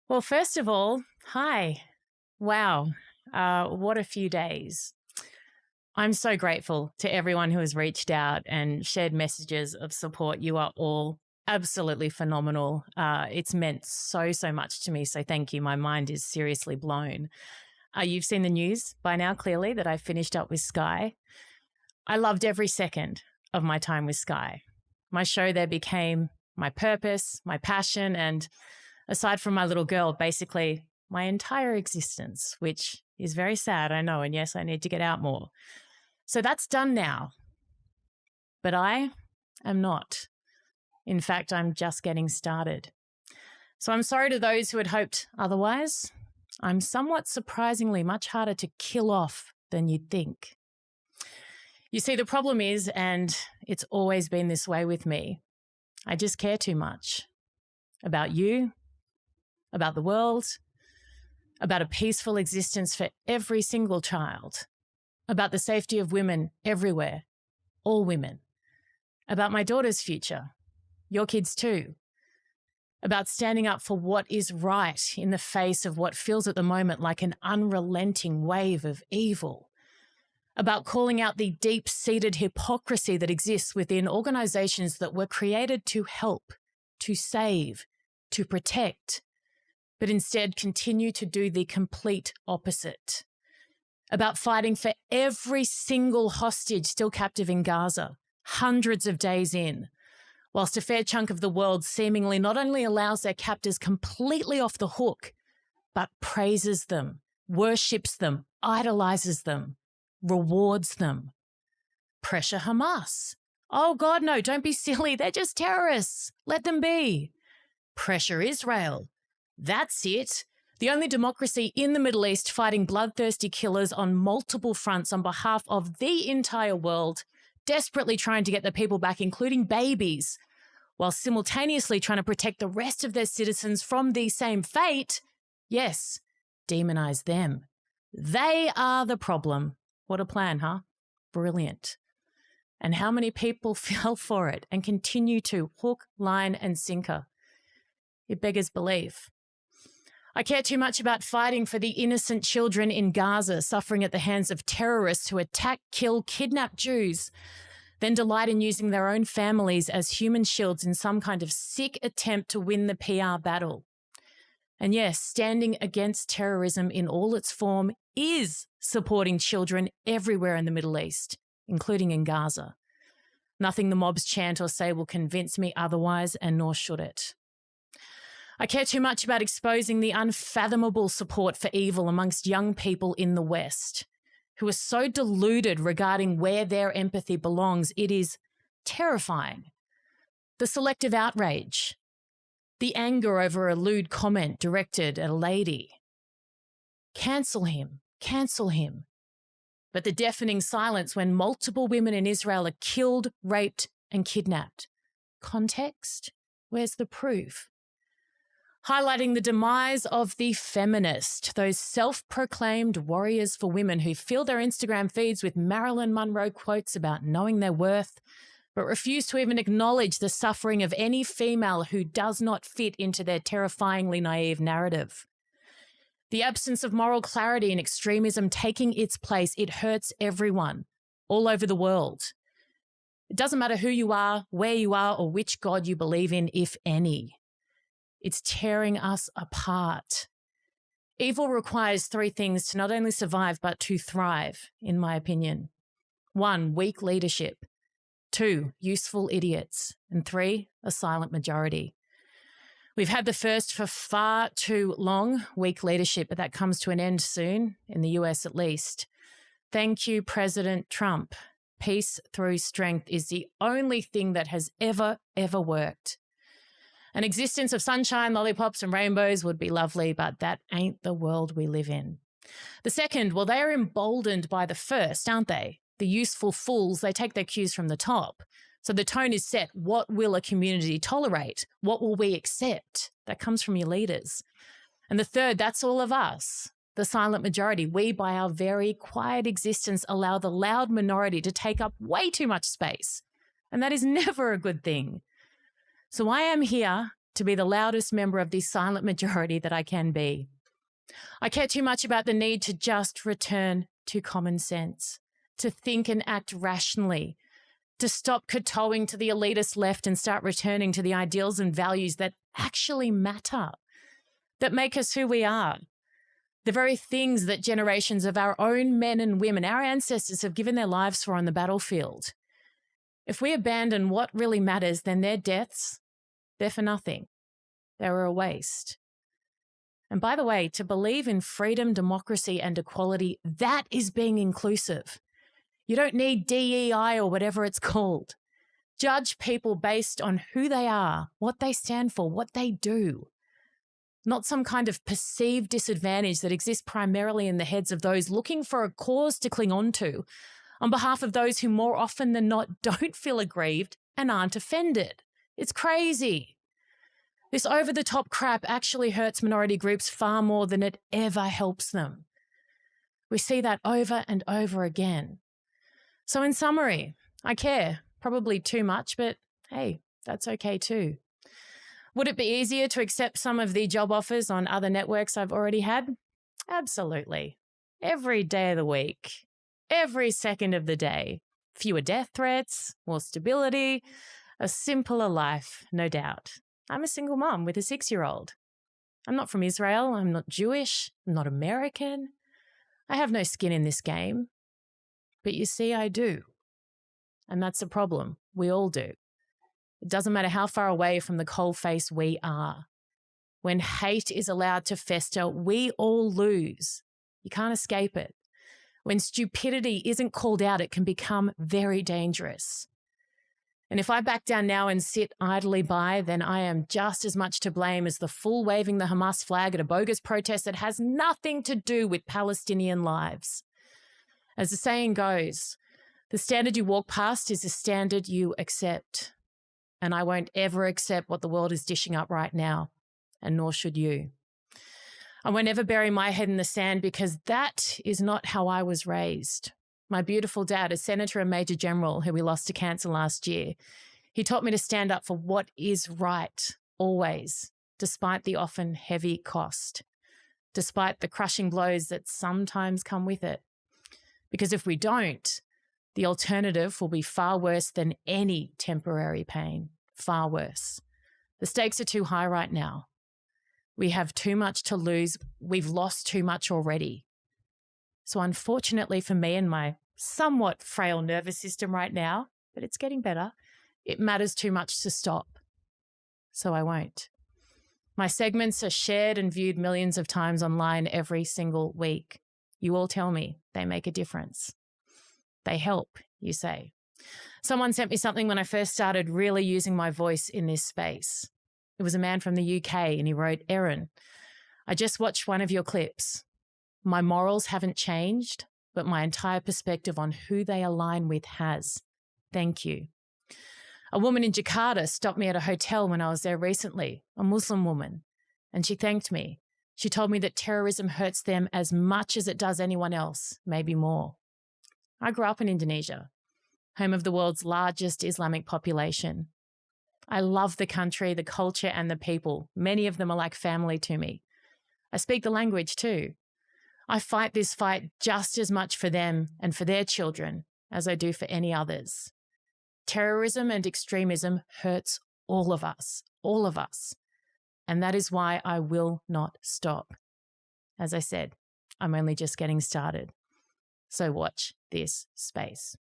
Well, first of all, hi. Wow. What a few days. I'm so grateful to everyone who has reached out and shared messages of support. You are all absolutely phenomenal. It's meant so much to me. So thank you. My mind is seriously blown. You've seen the news by now, clearly, that I finished up with Sky. I loved every second of my time with Sky. My show there became my purpose, my passion, and aside from my little girl, basically my entire existence, which is very sad, I know, and yes, I need to get out more. So that's done now. But I am not. In fact, I'm just getting started. So I'm sorry to those who had hoped otherwise. I'm somewhat surprisingly much harder to kill off than you'd think. You see, the problem is, and it's always been this way with me, I just care too much about you, about the world, about a peaceful existence for every single child, about the safety of women everywhere, all women, about my daughter's future, your kids too, about standing up for what is right in the face of what feels at the moment like an unrelenting wave of evil, about calling out the deep-seated hypocrisy that exists within organisations that were created to help, to save, to protect, but instead continue to do the complete opposite. About fighting for every single hostage still captive in Gaza, hundreds of days in, whilst a fair chunk of the world seemingly not only allows their captors completely off the hook, but praises them, worships them, idolizes them, rewards them. Pressure Hamas. Oh God, no, don't be silly. They're just terrorists. Let them be. Pressure Israel. That's it. The only democracy in the Middle East fighting bloodthirsty killers on multiple fronts on behalf of the entire world, desperately trying to get the people back, including babies, while simultaneously trying to protect the rest of their citizens from the same fate. Yes, demonize them. They are the problem. What a plan, huh? Brilliant. And how many people fell for it and continue to, hook, line, and sinker? It beggars belief. I care too much about fighting for the innocent children in Gaza suffering at the hands of terrorists who attack, kill, kidnap Jews, then delight in using their own families as human shields in some kind of sick attempt to win the PR battle. And yes, standing against terrorism in all its form is supporting children everywhere in the Middle East, including in Gaza. Nothing the mobs chant or say will convince me otherwise, and nor should it. I care too much about exposing the unfathomable support for evil amongst young people in the West, who are so deluded regarding where their empathy belongs, it is terrifying. The selective outrage, the anger over a lewd comment directed at a lady. Cancel him, cancel him. But the deafening silence when multiple women in Israel are killed, raped, and kidnapped. Context? Where's the proof? Highlighting the demise of the feminist, those self-proclaimed warriors for women who fill their Instagram feeds with Marilyn Monroe quotes about knowing their worth, but refuse to even acknowledge the suffering of any female who does not fit into their terrifyingly naive narrative. The absence of moral clarity and extremism taking its place, it hurts everyone, all over the world. It doesn't matter who you are, where you are, or which God you believe in, if any. It's tearing us apart. Evil requires three things to not only survive, but to thrive, in my opinion. 1, weak leadership. 2, useful idiots. And 3, a silent majority. We've had the first for far too long, weak leadership, but that comes to an end soon, in the US at least. Thank you, President Trump. Peace through strength is the only thing that has ever worked. An existence of sunshine, lollipops, and rainbows would be lovely, but that ain't the world we live in. The second, well, they are emboldened by the first, aren't they? The useful fools, they take their cues from the top. So the tone is set. What will a community tolerate? What will we accept? That comes from your leaders. And the third, that's all of us, the silent majority. We, by our very quiet existence, allow the loud minority to take up way too much space. And that is never a good thing. So I am here to be the loudest member of the silent majority that I can be. I care too much about the need to just return to common sense, to think and act rationally, to stop kowtowing to the elitist left and start returning to the ideals and values that actually matter, that make us who we are. The very things that generations of our own men and women, our ancestors, have given their lives for on the battlefield. If we abandon what really matters, then their deaths, they're for nothing. They were a waste. And by the way, to believe in freedom, democracy, and equality, that is being inclusive. You don't need DEI or whatever it's called. Judge people based on who they are, what they stand for, what they do. Not some kind of perceived disadvantage that exists primarily in the heads of those looking for a cause to cling on to, on behalf of those who more often than not don't feel aggrieved and aren't offended. It's crazy. This over-the-top crap actually hurts minority groups far more than it ever helps them. We see that over and over again. So in summary, I care, probably too much, but hey, that's okay too. Would it be easier to accept some of the job offers on other networks I've already had? Absolutely. Every day of the week, every second of the day. Fewer death threats, more stability, a simpler life, no doubt. I'm a single mom with a 6-year-old. I'm not from Israel. I'm not Jewish. I'm not American. I have no skin in this game. But you see, I do. And that's the problem. We all do. It doesn't matter how far away from the coalface we are. When hate is allowed to fester, we all lose. You can't escape it. When stupidity isn't called out, it can become very dangerous. And if I back down now and sit idly by, then I am just as much to blame as the fool waving the Hamas flag at a bogus protest that has nothing to do with Palestinian lives. As the saying goes, the standard you walk past is the standard you accept. And I won't ever accept what the world is dishing up right now, and nor should you. I won't ever bury my head in the sand because that is not how I was raised. My beautiful dad, a senator and major general who we lost to cancer last year, he taught me to stand up for what is right, always, despite the often heavy cost, despite the crushing blows that sometimes come with it. Because if we don't, the alternative will be far worse than any temporary pain, far worse. The stakes are too high right now. We have too much to lose. We've lost too much already. So unfortunately for me and my somewhat frail nervous system right now, but it's getting better, it matters too much to stop. So I won't. My segments are shared and viewed millions of times online every single week. You all tell me they make a difference. They help, you say. Someone sent me something when I first started really using my voice in this space. It was a man from the UK and he wrote, "Erin, I just watched one of your clips. My morals haven't changed, but my entire perspective on who they align with has. Thank you." A woman in Jakarta stopped me at a hotel when I was there recently, a Muslim woman, and she thanked me. She told me that terrorism hurts them as much as it does anyone else, maybe more. I grew up in Indonesia, home of the world's largest Islamic population. I love the country, the culture, and the people. Many of them are like family to me. I speak the language too. I fight this fight just as much for them and for their children as I do for any others. Terrorism and extremism hurts all of us. And that is why I will not stop. As I said, I'm only just getting started. So watch this space.